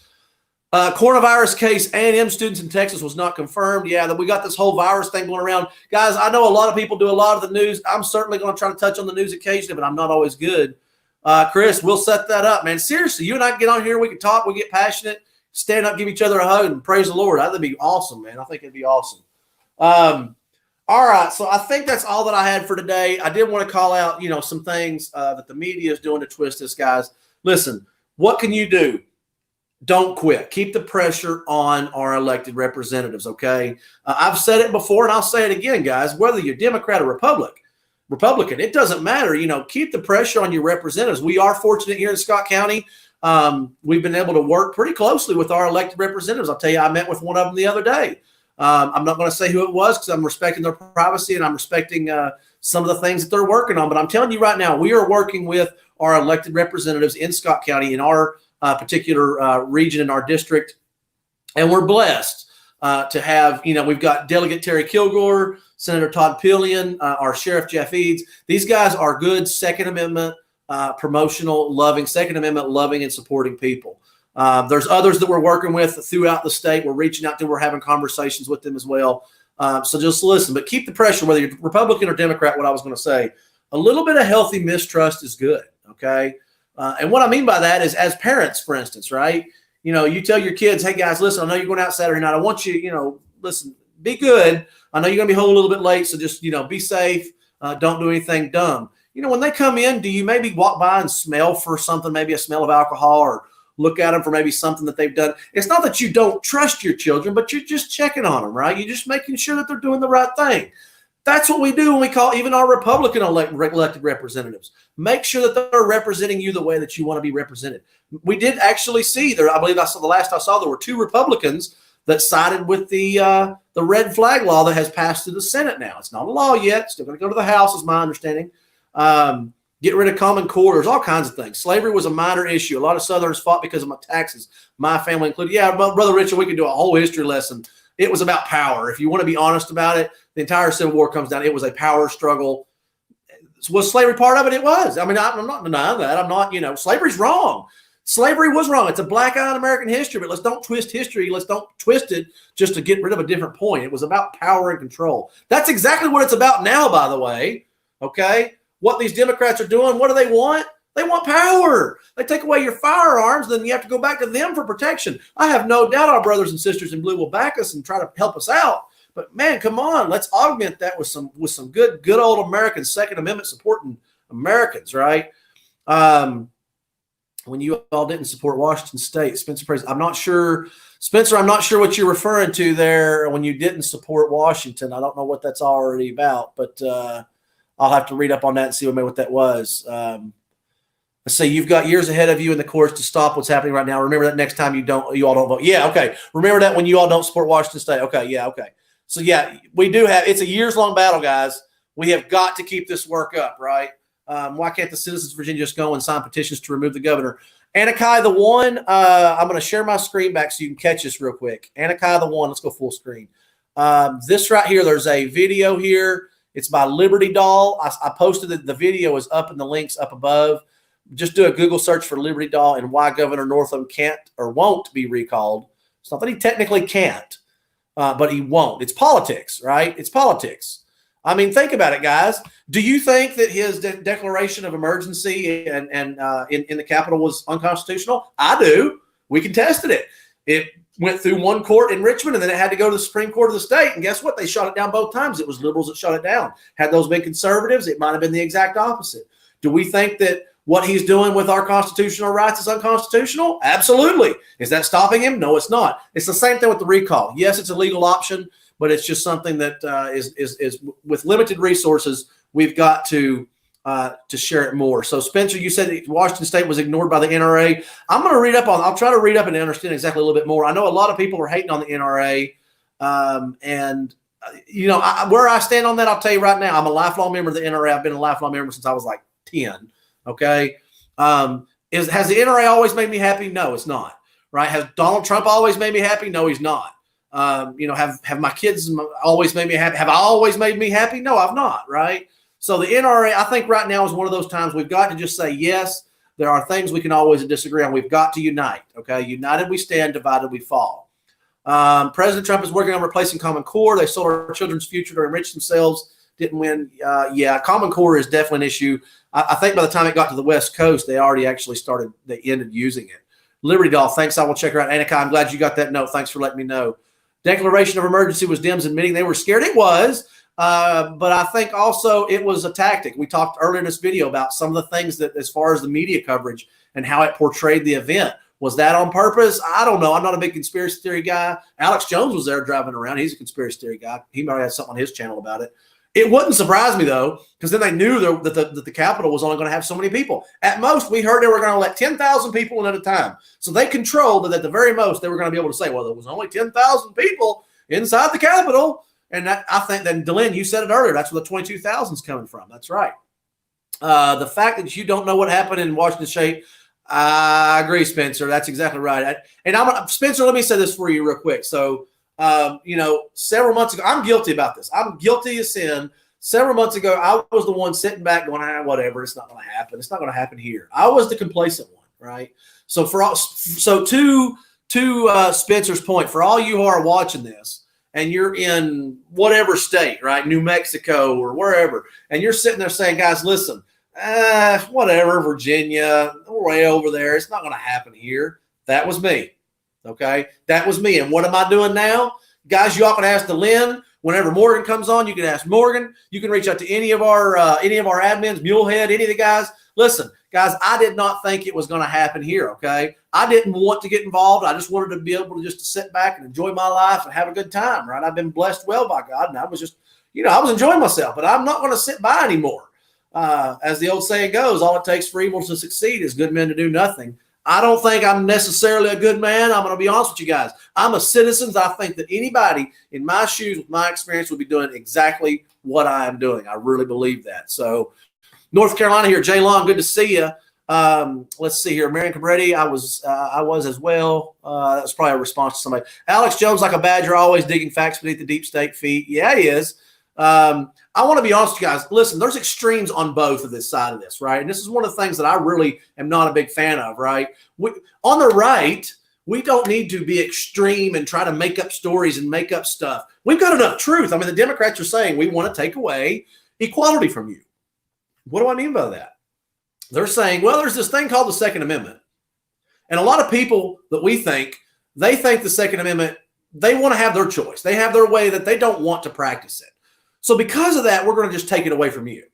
Coronavirus case, A&M students in Texas was not confirmed. Yeah, that we got this whole virus thing going around. Guys, I know a lot of people do a lot of the news. I'm certainly going to try to touch on the news occasionally, but I'm not always good. Chris, we'll set that up, man. Seriously, you and I can get on here. We can talk. We get passionate, stand up, give each other a hug, and praise the Lord. That'd be awesome, man. I think it'd be awesome. All right, so I think that's all that I had for today. I did want to call out, some things that the media is doing to twist this, guys. Listen, what can you do? Don't quit. Keep the pressure on our elected representatives, okay? I've said it before, and I'll say it again, guys. Whether you're Democrat or Republican, it doesn't matter. Keep the pressure on your representatives. We are fortunate here in Scott County. We've been able to work pretty closely with our elected representatives. I'll tell you, I met with one of them the other day. I'm not going to say who it was because I'm respecting their privacy and I'm respecting some of the things that they're working on. But I'm telling you right now, we are working with our elected representatives in Scott County in our particular region in our district. And we're blessed to have, we've got Delegate Terry Kilgore, Senator Todd Pillion, our Sheriff Jeff Eads. These guys are good Second Amendment Second Amendment loving and supporting people. There's others that we're working with throughout the state. We're reaching out to, we're having conversations with them as well. So just listen, but keep the pressure, whether you're Republican or Democrat. What I was going to say, a little bit of healthy mistrust is good. Okay. And what I mean by that is, as parents, for instance, right? You tell your kids, hey guys, listen, I know you're going out Saturday night. I want you, listen, be good. I know you're going to be home a little bit late. So just, be safe. Don't do anything dumb. When they come in, do you maybe walk by and smell for something, maybe a smell of alcohol, or look at them for maybe something that they've done? It's not that you don't trust your children, but you're just checking on them, right? You're just making sure that they're doing the right thing. That's what we do when we call even our Republican elected representatives. Make sure that they're representing you the way that you want to be represented. We did actually see there, I believe the last I saw, there were 2 Republicans that sided with the red flag law that has passed through the Senate now. It's not a law yet. Still going to go to the House, is my understanding. Get rid of Common Core. There's all kinds of things. Slavery was a minor issue. A lot of Southerners fought because of my taxes, my family included. Yeah, Brother Richard, we could do a whole history lesson. It was about power. If you want to be honest about it, the entire Civil War comes down. It was a power struggle. Was slavery part of it? It was. I mean, I'm not denying that. I'm not, slavery's wrong. Slavery was wrong. It's a black eye in American history, but let's don't twist history. Let's don't twist it just to get rid of a different point. It was about power and control. That's exactly what it's about now, by the way. Okay? What these Democrats are doing, what do they want? They want power. They take away your firearms, then you have to go back to them for protection. I have no doubt our brothers and sisters in blue will back us and try to help us out. But man, come on, let's augment that with some good old American Second Amendment supporting Americans, right? When you all didn't support Washington State, Spencer, I'm not sure what you're referring to there when you didn't support Washington. I don't know what that's already about, but I'll have to read up on that and see what that was. Let's say you've got years ahead of you in the course to stop what's happening right now. Remember that next time you all don't vote. Yeah, okay. Remember that when you all don't support Washington State. Okay, yeah, okay. So yeah, we do have. It's a years-long battle, guys. We have got to keep this work up, right? Why can't the citizens of Virginia just go and sign petitions to remove the governor? Anakai the One. I'm going to share my screen back so you can catch this real quick. Anakai the One. Let's go full screen. This right here. There's a video here. It's by Liberty Doll. I posted it. The video is up in the links up above. Just do a Google search for Liberty Doll and why Governor Northam can't or won't be recalled. It's not that he technically can't, but he won't. It's politics, right? It's politics. I mean, think about it, guys. Do you think that his declaration of emergency and in the Capitol was unconstitutional? I do. We contested it. It went through one court in Richmond, and then it had to go to the Supreme Court of the state. And guess what? They shot it down both times. It was liberals that shot it down. Had those been conservatives, it might have been the exact opposite. Do we think that what he's doing with our constitutional rights is unconstitutional? Absolutely. Is that stopping him? No, it's not. It's the same thing with the recall. Yes, it's a legal option, but it's just something that is with limited resources. We've got to share it more. So Spencer, you said that Washington State was ignored by the NRA. I'll try to read up and understand exactly a little bit more. I know a lot of people are hating on the NRA, where I stand on that, I'll tell you right now. I'm a lifelong member of the NRA. I've been a lifelong member since I was like 10. Okay. Has the NRA always made me happy? No, it's not. Right. Has Donald Trump always made me happy? No, he's not. Have my kids always made me happy? Have I always made me happy? No, I've not, right? So the NRA, I think right now is one of those times we've got to just say, yes, there are things we can always disagree on. We've got to unite, okay? United we stand, divided we fall. President Trump is working on replacing Common Core. They sold our children's future to enrich themselves. Didn't win. Common Core is definitely an issue. I think by the time it got to the West Coast, they already actually they ended using it. Liberty Doll, thanks. I will check her out. Annika, I'm glad you got that note. Thanks for letting me know. Declaration of emergency was Dems admitting they were scared. It was, but I think also it was a tactic. We talked earlier in this video about some of the things that, as far as the media coverage and how it portrayed the event. Was that on purpose? I don't know. I'm not a big conspiracy theory guy. Alex Jones was there driving around. He's a conspiracy theory guy. He might have something on his channel about it. It wouldn't surprise me, though, because then they knew that the Capitol was only going to have so many people. At most, we heard they were going to let 10,000 people in at a time. So they controlled that at the very most, they were going to be able to say, well, there was only 10,000 people inside the Capitol. And I think that, Delyn, you said it earlier, that's where the 22,000 is coming from. That's right. The fact that you don't know what happened in Washington State, I agree, Spencer. That's exactly right. Spencer, let me say this for you real quick. So, several months ago, I'm guilty about this. I'm guilty of sin. Several months ago, I was the one sitting back going, whatever, it's not going to happen. It's not going to happen here. I was the complacent one, right? So to Spencer's point, for all you who are watching this, and you're in whatever state, right, New Mexico or wherever, and you're sitting there saying, guys, listen, whatever, Virginia, way over there, it's not going to happen here. That was me. Okay, that was me. And what am I doing now? Guys, you all can ask Delyn. Whenever Morgan comes on, you can ask Morgan. You can reach out to any of our admins, Mulehead, any of the guys. Listen, guys, I did not think it was going to happen here, okay? I didn't want to get involved. I just wanted to be able to just sit back and enjoy my life and have a good time, right? I've been blessed well by God, and I was just, I was enjoying myself, but I'm not going to sit by anymore. As the old saying goes, all it takes for evil to succeed is good men to do nothing. I don't think I'm necessarily a good man. I'm going to be honest with you guys. I'm a citizen. I think that anybody in my shoes with my experience would be doing exactly what I am doing. I really believe that. So North Carolina here, Jay Long, good to see you. Let's see here. Marion Cabretti, I was as well. That was probably a response to somebody. Alex Jones, like a badger, always digging facts beneath the deep state feet. Yeah, he is. I want to be honest with you guys. Listen, there's extremes on both of this side of this, right? And this is one of the things that I really am not a big fan of, right? On the right, we don't need to be extreme and try to make up stories and make up stuff. We've got enough truth. I mean, the Democrats are saying we want to take away equality from you. What do I mean by that? They're saying, well, there's this thing called the Second Amendment. And a lot of people that they think the Second Amendment, they want to have their choice. They have their way that they don't want to practice it. So because of that, we're going to just take it away from you.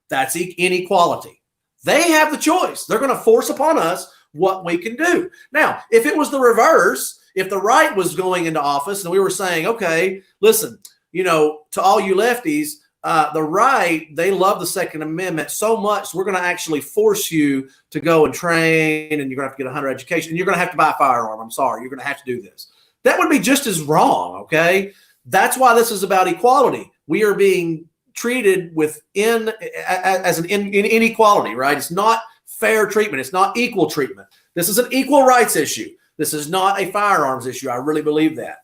That's inequality. They have the choice. They're going to force upon us what we can do. Now, if it was the reverse, if the right was going into office and we were saying, okay, listen, to all you lefties, the right, they love the Second Amendment so much, we're going to actually force you to go and train, and you're going to have to get a higher education, and you're going to have to buy a firearm. I'm sorry, you're going to have to do this. That would be just as wrong, okay? That's why this is about equality. We are being treated as an inequality, right? It's not fair treatment. It's not equal treatment. This is an equal rights issue. This is not a firearms issue. I really believe that.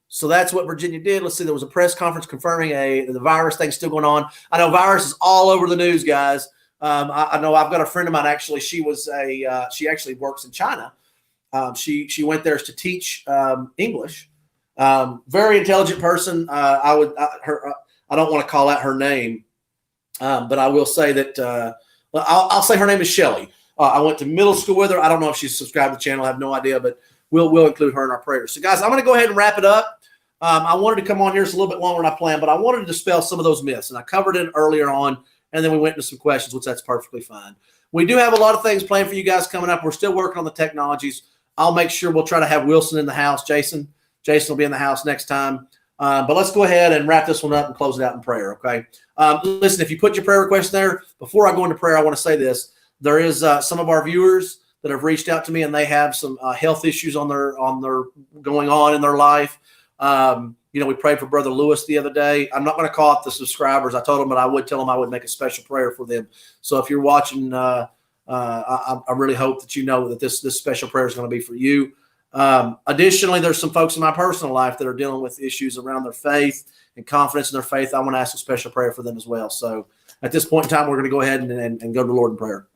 So that's what Virginia did. Let's see. There was a press conference confirming the virus thing still going on. I know virus is all over the news, guys. I know I've got a friend of mine. Actually, she actually works in China. She went there to teach English. Very intelligent person. I don't want to call out her name, but I will say that I'll say her name is Shelly. I went to middle school with her. I don't know if she's subscribed to the channel. I have no idea, but we'll include her in our prayers. So, guys, I'm going to go ahead and wrap it up. I wanted to come on here. It's a little bit longer than I planned, but I wanted to dispel some of those myths, and I covered it earlier on, and then we went into some questions, which that's perfectly fine. We do have a lot of things planned for you guys coming up. We're still working on the technologies. I'll make sure we'll try to have Wilson in the house. Jason will be in the house next time. But let's go ahead and wrap this one up and close it out in prayer, okay? Listen, if you put your prayer request there, before I go into prayer, I want to say this. There is some of our viewers that have reached out to me, and they have some health issues on their going on in their life. We prayed for Brother Lewis the other day. I'm not going to call out the subscribers. I told them that I would tell them I would make a special prayer for them. So if you're watching, I really hope that you know that this special prayer is going to be for you. Additionally, there's some folks in my personal life that are dealing with issues around their faith and confidence in their faith. I want to ask a special prayer for them as well. So at this point in time, we're going to go ahead and go to the Lord in prayer.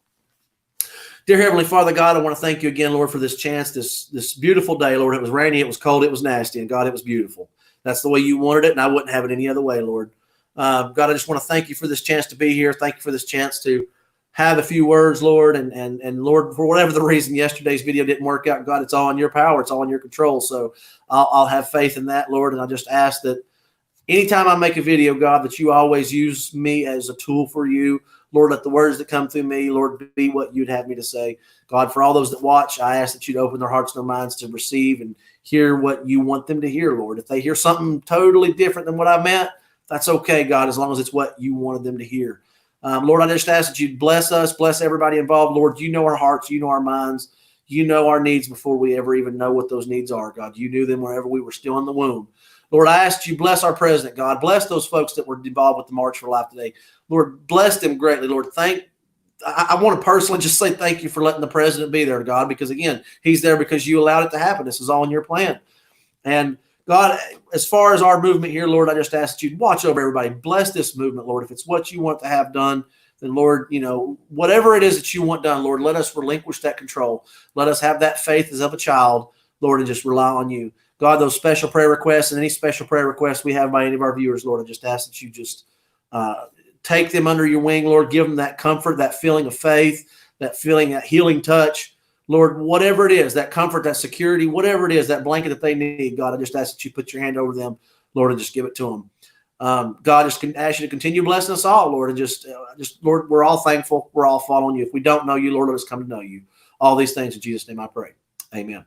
Dear Heavenly Father, God, I want to thank you again, Lord, for this chance, this beautiful day, Lord. It was rainy, it was cold, it was nasty, and God, it was beautiful. That's the way you wanted it, and I wouldn't have it any other way, Lord. God, I just want to thank you for this chance to be here. Thank you for this chance to have a few words, Lord, and Lord, for whatever the reason yesterday's video didn't work out, God, it's all in your power. It's all in your control. So I'll have faith in that, Lord, and I just ask that anytime I make a video, God, that you always use me as a tool for you. Lord, let the words that come through me, Lord, be what you'd have me to say. God, for all those that watch, I ask that you'd open their hearts and their minds to receive and hear what you want them to hear, Lord. If they hear something totally different than what I meant, that's okay, God, as long as it's what you wanted them to hear. Lord, I just ask that you bless us, bless everybody involved. Lord, you know our hearts, you know our minds, you know our needs before we ever even know what those needs are, God. You knew them wherever we were still in the womb. Lord, I ask you bless our president, God. Bless those folks that were involved with the March for Life today. Lord, bless them greatly, Lord. I want to personally just say thank you for letting the president be there, God, because, again, he's there because you allowed it to happen. This is all in your plan. And, God, as far as our movement here, Lord, I just ask that you watch over everybody. Bless this movement, Lord. If it's what you want to have done, then, Lord, whatever it is that you want done, Lord, let us relinquish that control. Let us have that faith as of a child, Lord, and just rely on you. God, those special prayer requests and any special prayer requests we have by any of our viewers, Lord, I just ask that you just take them under your wing, Lord. Give them that comfort, that feeling of faith, that feeling, that healing touch. Lord, whatever it is, that comfort, that security, whatever it is, that blanket that they need, God, I just ask that you put your hand over them, Lord, and just give it to them. God, just ask you to continue blessing us all, Lord, and just Lord, we're all thankful. We're all following you. If we don't know you, Lord, let us come to know you. All these things in Jesus' name I pray. Amen.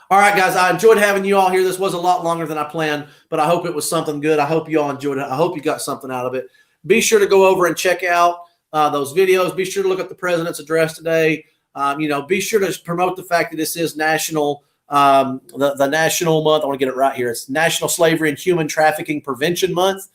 All right, guys, I enjoyed having you all here. This was a lot longer than I planned, but I hope it was something good. I hope you all enjoyed it. I hope you got something out of it. Be sure to go over and check out those videos. Be sure to look up the president's address today. Be sure to promote the fact that this is national, the national month. I want to get it right here. It's National Slavery and Human Trafficking Prevention Month.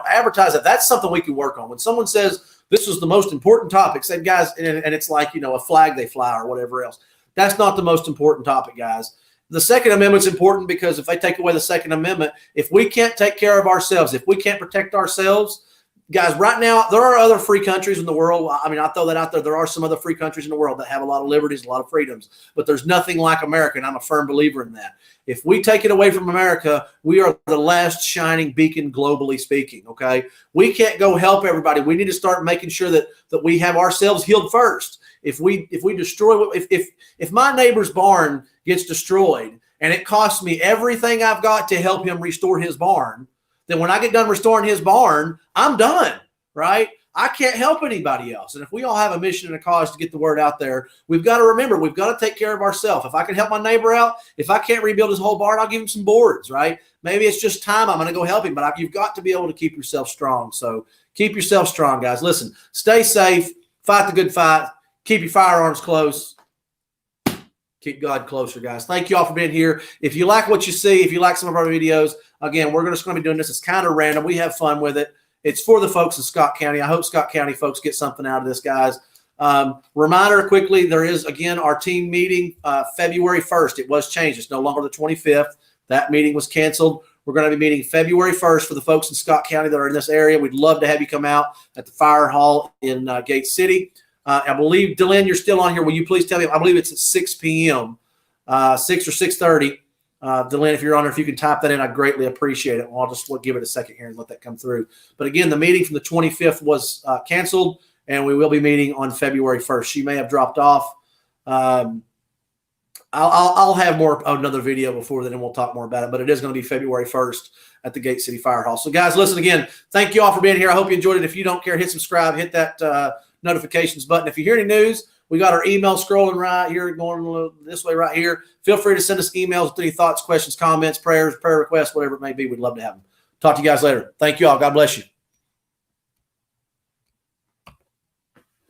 Advertise it. That's something we can work on. When someone says this is the most important topic, say, guys, and it's like, a flag they fly or whatever else. That's not the most important topic, guys. The Second Amendment's important because if they take away the Second Amendment, if we can't take care of ourselves, if we can't protect ourselves, guys, right now, there are other free countries in the world. I mean, I throw that out there. There are some other free countries in the world that have a lot of liberties, a lot of freedoms, but there's nothing like America, and I'm a firm believer in that. If we take it away from America, we are the last shining beacon globally speaking, okay? We can't go help everybody. We need to start making sure that we have ourselves healed first. If we destroy, if my neighbor's barn gets destroyed and it costs me everything I've got to help him restore his barn, then when I get done restoring his barn, I'm done, right? I can't help anybody else. And if we all have a mission and a cause to get the word out there, we've got to remember, we've got to take care of ourselves. If I can help my neighbor out, if I can't rebuild his whole barn, I'll give him some boards, right? Maybe it's just time. I'm going to go help him, but you've got to be able to keep yourself strong. So keep yourself strong, guys. Listen, stay safe, fight the good fight, keep your firearms close. Keep God closer, guys. Thank you all for being here. If you like what you see, if you like some of our videos, again, we're just going to be doing this. It's kind of random. We have fun with it. It's for the folks in Scott County. I hope Scott County folks get something out of this, guys. Reminder quickly, there is, again, our team meeting February 1st. It was changed. It's no longer the 25th. That meeting was canceled. We're going to be meeting February 1st for the folks in Scott County that are in this area. We'd love to have you come out at the Fire Hall in Gate City. I believe, Dylan, you're still on here. Will you please tell me? I believe it's at 6 p.m., 6 or 6:30. Dylan, if you're on there, if you can type that in, I'd greatly appreciate it. I'll just give it a second here and let that come through. But again, the meeting from the 25th was canceled, and we will be meeting on February 1st. She may have dropped off. I'll have another video before then, and we'll talk more about it. But it is going to be February 1st at the Gate City Fire Hall. So, guys, listen again. Thank you all for being here. I hope you enjoyed it. If you don't care, hit subscribe. Hit that notifications button. If you hear any news, we got our email scrolling right here, going this way right here. Feel free to send us emails with any thoughts, questions, comments, prayers, prayer requests, whatever it may be. We'd love to have them. Talk to you guys later. Thank you all. God bless you.